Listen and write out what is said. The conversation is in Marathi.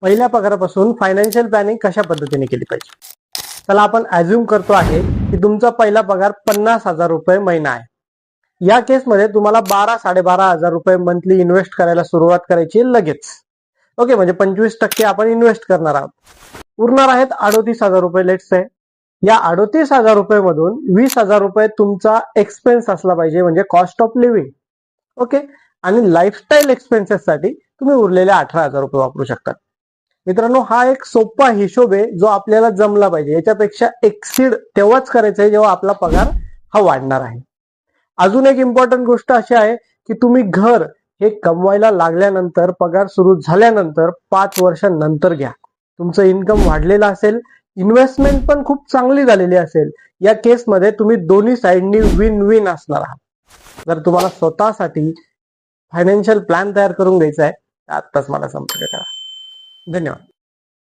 पहिल्या पगारापासून फायनान्शियल प्लॅनिंग कशा पद्धतीने केली पाहिजे. चला आपण अज्युम करतो आहे की तुमचा पहिला पगार 50,000 रुपये महिना आहे. या केसमध्ये तुम्हाला 12-12,500 रुपये मंथली इन्व्हेस्ट करायला सुरुवात करायची लगेच. ओके, म्हणजे 25% आपण इन्व्हेस्ट करणार आहोत. उरणार आहेत 38,000 रुपये लेट्स से. या 38,000 रुपये मधून 20,000 रुपये तुमचा एक्सपेन्स असला पाहिजे, म्हणजे कॉस्ट ऑफ लिव्हिंग. ओके, आणि लाईफस्टाईल एक्सपेन्सेस साठी तुम्ही उरलेले 18,000 रुपये वापरू शकता. मित्रांनो, हा एक सोपा हिशोब आहे जो आपल्याला जमला पाहिजे. याच्यापेक्षा एक्सीड तेव्हाच करायचं आहे जेव्हा आपला पगार हा वाढणार आहे. अजून एक इम्पॉर्टंट गोष्ट अशी आहे की तुम्ही घर हे कमवायला लागल्यानंतर, पगार सुरू झाल्यानंतर 5 वर्षांनंतर घ्या. तुमचं इन्कम वाढलेलं असेल, इन्व्हेस्टमेंट पण खूप चांगली झालेली असेल. या केसमध्ये तुम्ही दोन्ही साइडनी विन विन असणार आहात. जर तुम्हाला स्वतःसाठी फायनान्शियल प्लॅन तयार करून घ्यायचा आहे तर आत्ताच मला संपर्क करा. धन्यवाद.